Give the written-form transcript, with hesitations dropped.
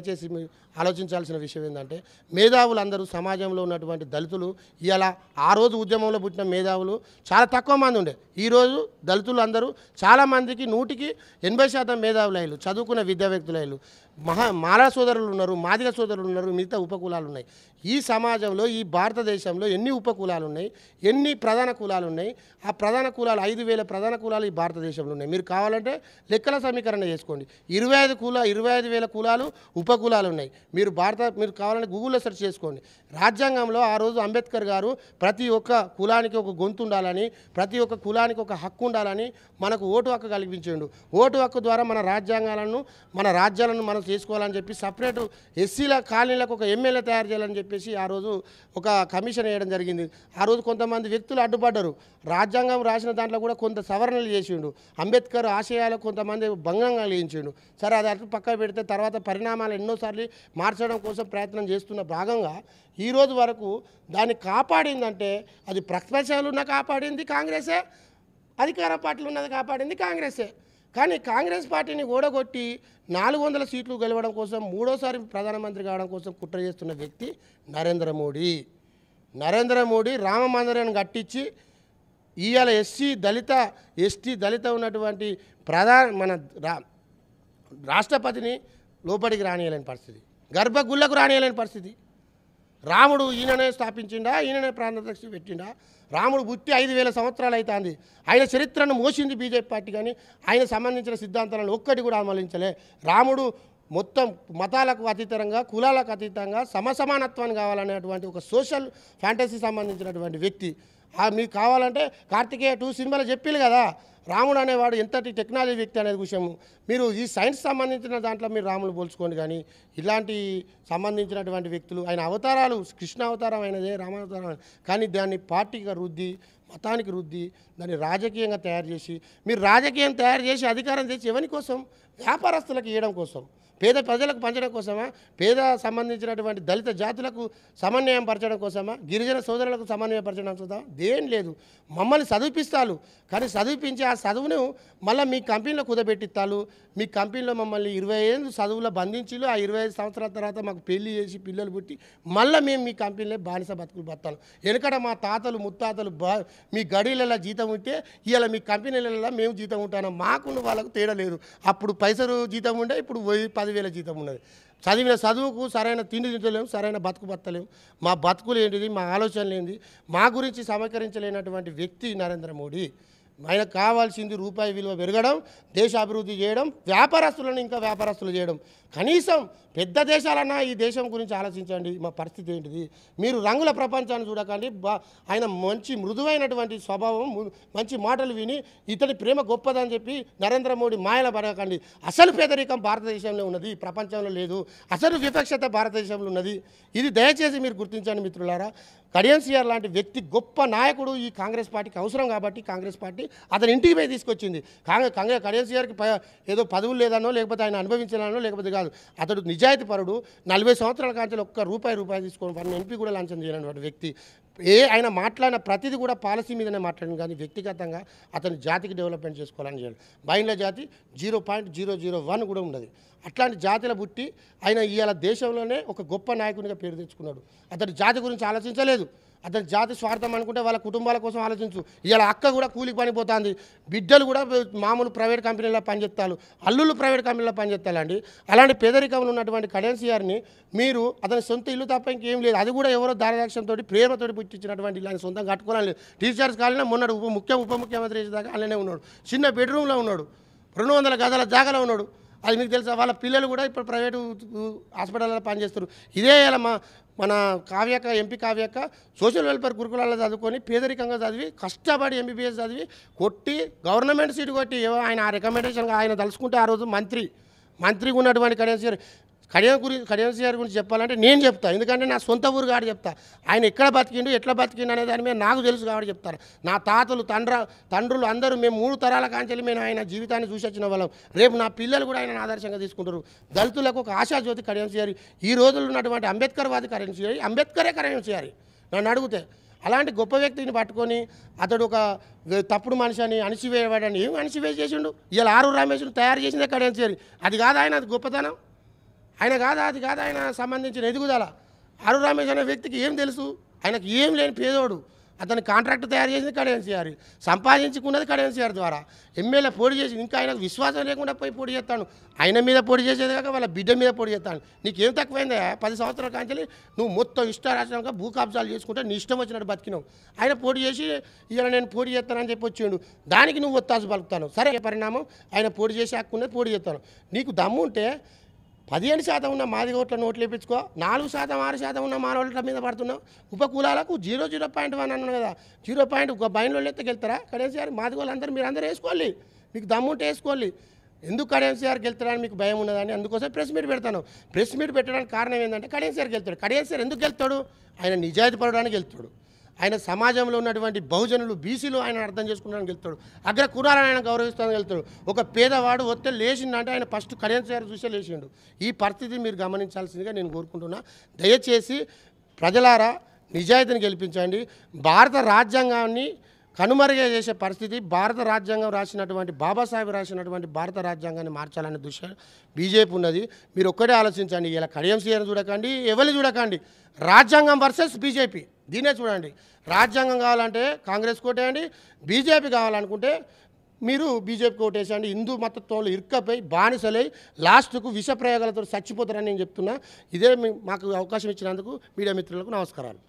దయచేసి మీరు ఆలోచించాల్సిన విషయం ఏంటంటే మేధావులందరూ సమాజంలో ఉన్నటువంటి దళితులు ఇలా ఆ రోజు ఉద్యమంలో పుట్టిన మేధావులు చాలా తక్కువ మంది ఉండే. ఈరోజు దళితులు అందరూ చాలామందికి 100కి 80% మేధావులు అయ్యారు, చదువుకున్న విద్యావేత్తలు అయ్యారు. మాలా సోదరులు ఉన్నారు, మాదిగ సోదరులు ఉన్నారు, మిగతా ఉపకులాలు ఉన్నాయి. ఈ సమాజంలో ఈ భారతదేశంలో ఎన్ని ఉపకులాలు ఉన్నాయి, ఎన్ని ప్రధాన కులాలు ఉన్నాయి? ఆ ప్రధాన కులాలు 5,000 ప్రధాన కులాలు ఈ భారతదేశంలో ఉన్నాయి. మీరు కావాలంటే లెక్కల సమీకరణ చేసుకోండి. 25,000 కులాలు ఉపకులాలు ఉన్నాయి. మీరు కావాలంటే గూగుల్లో సెర్చ్ చేసుకోండి. రాజ్యాంగంలో ఆ రోజు అంబేద్కర్ గారు ప్రతి ఒక్క కులానికి ఒక గొంతు ఉండాలని, ప్రతి ఒక్క కులానికి ఒక హక్కు ఉండాలని మనకు ఓటు హక్కు కల్పించిండు. ఓటు హక్కు ద్వారా మన రాజ్యాలను మనం చేసుకోవాలని చెప్పి సపరేటు ఎస్సీల కాలనీలకు ఒక ఎమ్మెల్యే తయారు చేయాలని చెప్పేసి ఆ రోజు ఒక కమిషన్ వేయడం జరిగింది. ఆ రోజు కొంతమంది వ్యక్తులు అడ్డుపడ్డారు. రాజ్యాంగం రాసిన దాంట్లో కూడా కొంత సవరణలు చేసిండు. అంబేద్కర్ ఆశయాలకు కొంతమంది భంగం కలిగించిండు. సరే, అది అటు పక్క పెడితే తర్వాత పరిణామాలు ఎన్నోసార్లు మార్చడం కోసం ప్రయత్నం చేస్తున్న భాగంగా ఈరోజు వరకు దాన్ని కాపాడిందంటే అది ప్రతిపక్షాలున్న కాపాడింది కాంగ్రెసే, అధికార పార్టీలు ఉన్నది కాపాడింది కాంగ్రెసే. కానీ కాంగ్రెస్ పార్టీని ఓడగొట్టి 400 సీట్లు గెలవడం కోసం, 3వ సారి ప్రధానమంత్రి కావడం కోసం కుట్ర చేస్తున్న వ్యక్తి నరేంద్ర మోడీ రామ మందిరాన్ని కట్టించి ఇవాళ ఎస్టీ దళిత ఉన్నటువంటి మన రాష్ట్రపతిని లోపలికి రానియలేని పరిస్థితి, గర్భగుళ్ళకు రానియలేని పరిస్థితి. రాముడు ఈయననే స్థాపించిండా, ఈయననే ప్రాణదక్షి పెట్టిండా? రాముడు పుట్టి 5,000 సంవత్సరాలు అవుతుంది. ఆయన చరిత్రను మోసింది బీజేపీ పార్టీ, కానీ ఆయన సంబంధించిన సిద్ధాంతాలను ఒక్కటి కూడా అమలించలే. రాముడు మొత్తం మతాలకు అతీతంగా, కులాలకు అతీతంగా సమసమానత్వాన్ని కావాలనేటువంటి ఒక సోషల్ ఫ్యాంటసీ సంబంధించినటువంటి వ్యక్తి. మీకు కావాలంటే కార్తికేయ 2 సినిమాలు చెప్పిల్లు కదా, రాముడు అనేవాడు ఎంతటి టెక్నాలజీ వ్యక్తి అనేది విషయం. మీరు ఈ సైన్స్ సంబంధించిన దాంట్లో మీరు రాములు పోల్చుకోండి, కానీ ఇలాంటి సంబంధించినటువంటి వ్యక్తులు ఆయన అవతారాలు కృష్ణ అవతారం అయినదే, రామావతారం, కానీ దాన్ని పార్టీగా రుద్ది, మతానికి రుద్ది, దాన్ని రాజకీయంగా తయారు చేసి, మీరు రాజకీయం తయారు చేసి అధికారం తెచ్చి ఎవరి కోసం? వ్యాపారస్తులకు ఇవ్వడం కోసం, పేద ప్రజలకు పంచడం కోసమా? పేద సంబంధించినటువంటి దళిత జాతులకు సమన్వయం పరచడం కోసమా? గిరిజన సోదరులకు సమన్వయపరచడం కోసమా? దేం లేదు. మమ్మల్ని చదివిపిస్తాలు, కానీ చదివిపించి ఆ చదువును మళ్ళీ మీ కంపెనీలో కుదబెట్టిస్తాలు. మీ కంపెనీలో మమ్మల్ని 25 చదువులో బంధించిలు. ఆ 25 సంవత్సరాల తర్వాత మాకు పెళ్లి చేసి పిల్లలు పుట్టి మళ్ళీ మేము మీ కంపెనీలో బానిస బతుకులు బతాను. వెనకడ మా తాతలు ముత్తాతలు మీ గడిలలో జీతం ఉంటే ఇవాళ మీ కంపెనీలలో మేము జీతం ఉంటాను. మాకు వాళ్ళకు తేడా లేదు. అప్పుడు పైసలు జీతం ఉండే, ఇప్పుడు 10,000 జీతం ఉన్నది. చదివిన చదువుకు సరైన తిండి తింటలేము, సరైన బతుకు బతలేము. మా బతుకులు ఏంటిది, మా ఆలోచనలు ఏంది, మా గురించి సమీకరించలేనటువంటి వ్యక్తి నరేంద్ర మోడీ. ఆయనకు కావాల్సింది రూపాయి విలువ పెరగడం, దేశ అభివృద్ధి చేయడం, వ్యాపారస్తులను ఇంకా వ్యాపారస్తులు చేయడం. కనీసం పెద్ద దేశాలన్నా ఈ దేశం గురించి ఆలోచించండి. మా పరిస్థితి ఏంటిది? మీరు రంగుల ప్రపంచాన్ని చూడకండి. ఆయన మంచి మృదువైనటువంటి స్వభావం, మంచి మాటలు విని ఇతని ప్రేమ గొప్పదని చెప్పి నరేంద్ర మోడీ మాయల పడకండి. అసలు పేదరికం భారతదేశంలో ఉన్నది, ప్రపంచంలో లేదు. అసలు వివక్షత భారతదేశంలో ఉన్నది. ఇది దయచేసి మీరు గుర్తించండి మిత్రులారా. కడియం సిఆర్ లాంటి వ్యక్తి గొప్ప నాయకుడు ఈ కాంగ్రెస్ పార్టీకి అవసరం కాబట్టి కాంగ్రెస్ పార్టీ అతని ఇంటికి పోయి తీసుకొచ్చింది. కడియం సిఆర్కి ఏదో పదవులు లేదనో, లేకపోతే ఆయన అనుభవించాలనో, లేకపోతే కాదు. అతడు నిజాయితీ పరుడు. 40 సంవత్సరాల కాంచెలు ఒక్క రూపాయి తీసుకొని 1 ఎంపీ కూడా లంచం చేయనటువంటి వ్యక్తి. ఆయన మాట్లాడిన ప్రతిదీ కూడా పాలసీ మీదనే మాట్లాడింది, కానీ వ్యక్తిగతంగా అతని జాతికి డెవలప్మెంట్ చేసుకోవాలని చేయాలి. బైండ్ల జాతి 0.001 కూడా ఉన్నది. అట్లాంటి జాతిలో పుట్టి ఆయన ఇవాళ దేశంలోనే ఒక గొప్ప నాయకునిగా పేరు తెచ్చుకున్నాడు. అతని జాతి గురించి ఆలోచించలేదు. అతని జాతి స్వార్థం అనుకుంటే వాళ్ళ కుటుంబాల కోసం ఆలోచించు. ఇవాళ అక్క కూడా కూలికి పనిపోతుంది, బిడ్డలు కూడా మామూలు ప్రైవేట్ కంపెనీలో పనిచేస్తారు, అల్లుళ్ళు ప్రైవేట్ కంపెనీలో పనిచేస్తారండి. అలాంటి పేదరికంలో ఉన్నటువంటి కడియం సిఆర్ని మీరు అతని సొంత ఇల్లు తప్ప ఇంకేం లేదు, అది కూడా ఎవరో దారదక్షంతో ప్రేమతోటి పుట్టించినటువంటి ఇల్లు ఆయన సొంతంగా కట్టుకోవాలి లేదు. టీచర్స్ కాలనీ మొన్నడు ఉప ముఖ్యమంత్రి దాకా అలానే ఉన్నాడు. చిన్న బెడ్రూమ్లో ఉన్నాడు, 200 గదాల జాగాలో ఉన్నాడు. అది మీకు తెలుసా? వాళ్ళ పిల్లలు కూడా ఇప్పుడు ప్రైవేటు హాస్పిటల్లో పనిచేస్తారు. ఇదే ఇలా మన ఎంపీ కావ్యక్క సోషల్ వెల్ఫేర్ గురుకులాల్లో చదువుకొని పేదరికంగా చదివి కష్టపడి ఎంబీబీఎస్ చదివి కొట్టి గవర్నమెంట్ సీటు కొట్టి ఆయన ఆ రికమెండేషన్గా ఆయన తలుచుకుంటే ఆ రోజు మంత్రిగా ఉన్నటువంటి కడియం సిఆర్ గురించి చెప్పాలంటే నేను చెప్తా, ఎందుకంటే నా సొంత ఊరు కాడు చెప్తా. ఆయన ఎక్కడ బతికిండు, ఎట్లా బతికిండు అనే దాని మీద నాకు తెలుసు కాబట్టి చెప్తాను. నా తాతలు తండ్రులు అందరూ మేము 3 తరాల కాంచెలు మేము ఆయన జీవితాన్ని చూసి వచ్చిన వాళ్ళం. రేపు నా పిల్లలు కూడా ఆయన ఆదర్శంగా తీసుకుంటారు. దళితులకు ఒక ఆశాజ్యోతి కడియం సిఆర్. ఈ రోజుల్లో ఉన్నటువంటి అంబేద్కర్వాది కడియం సిఆర్, అంబేద్కరే కడియం సిఆర్ నన్ను అడిగితే. అలాంటి గొప్ప వ్యక్తిని పట్టుకొని అతడు ఒక తప్పుడు మనిషి అని అణిచివేయబడని ఏం అణిచివేసి చేసిండు. ఇలా ఆరు రమేష్ను తయారు చేసిందే కడియం సిఆర్. అది కాదు ఆయన, అది గొప్పతనం. ఆయన కాదా అది కాదా ఆయన సంబంధించిన ఎదుగుదల. ఆరు రమేష్ అనే వ్యక్తికి ఏం తెలుసు? ఆయనకు ఏం లేని పేదోడు. అతని కాంట్రాక్ట్ తయారు చేసింది కడెన్సీఆర్, సంపాదించుకున్నది కడెన్సీఆర్ ద్వారా. ఎమ్మెల్యే పోటీ చేసి ఇంకా ఆయనకు విశ్వాసం లేకుండా పోయి పోటీ చేస్తాను. ఆయన మీద పోటీ చేసేది కాక వాళ్ళ బిడ్డ మీద పోటీ చేస్తాను. నీకేం తక్కువైందా? 10 సంవత్సరాల కాంచెల్లి నువ్వు మొత్తం ఇష్టారాజ్యంగా భూ కబ్జాలు చేసుకుంటే నీ ఇష్టం వచ్చినట్టు బతికినావు. ఆయన పోటీ చేసి ఇలా నేను పోటీ చేస్తానని చెప్పి వచ్చిండు. దానికి నువ్వు ఒత్తాసు పలుకుతాను. సరే పరిణామం, ఆయన పోటీ చేసి హక్కున్నది పోటీ చేస్తాను. నీకు దమ్ము ఉంటే 15% ఉన్న మాదిగ ఓట్ల నోట్లు వేయించుకో. 4%, 6% ఉన్న మానవుల మీద పడుతున్నావు. ఉపకులాలకు 0.1 అన్నాను కదా, 0. ఒక బయలు ఎత్తే గెలుతారా కడెన్సీఆర్? మాదిగ వాళ్ళందరూ మీరు అందరూ వేసుకోవాలి. మీకు దమ్ముంటే వేసుకోవాలి. ఎందుకు కడెన్సీఆర్ గెలుతాడని మీకు భయం ఉన్నదని అందుకోసం ప్రెస్ మీట్ పెడతాను. ప్రెస్ మీట్ పెట్టడానికి కారణం ఏంటంటే కడెన్సీఆర్ గెలుతాడు. కడెన్సీఆర్ ఎందుకు గెలుతాడు? ఆయన నిజాయితీ పడడానికి గెలుతాడు. ఆయన సమాజంలో ఉన్నటువంటి బహుజనులు బీసీలు ఆయన అర్థం చేసుకున్నానికి వెళ్తాడు. అగ్ర కులాలను ఆయన గౌరవిస్తానికి వెళ్తాడు. ఒక పేదవాడు వస్తే లేచిందంటే ఆయన ఫస్ట్ కడెన్సీఆర్ చూసే లేచిండు. ఈ పరిస్థితి మీరు గమనించాల్సిందిగా నేను కోరుకుంటున్నా. దయచేసి ప్రజలారా నిజాయితీని గెలిపించండి. భారత రాజ్యాంగాన్ని కనుమరుగా చేసే పరిస్థితి, భారత రాజ్యాంగం రాసినటువంటి బాబాసాహెబ్ రాసినటువంటి భారత రాజ్యాంగాన్ని మార్చాలనే దిశ బీజేపీ ఉన్నది. మీరు ఒక్కటే ఆలోచించండి. ఇలా కడెన్సీఆర్ చూడకండి, ఎవరిని చూడకండి. రాజ్యాంగం వర్సెస్ బీజేపీ దీనే చూడండి. రాజ్యాంగం కావాలంటే కాంగ్రెస్ కోటేయండి, బీజేపీ కావాలనుకుంటే మీరు బీజేపీ కోటేసండి. హిందూ మతత్వంలో ఇరుక్కపోయి బానిసలై లాస్ట్కు విష ప్రయోగాలతో చచ్చిపోతారని నేను చెప్తున్నా. ఇదే మాకు అవకాశం ఇచ్చినందుకు మీడియా మిత్రులకు నమస్కారాలు.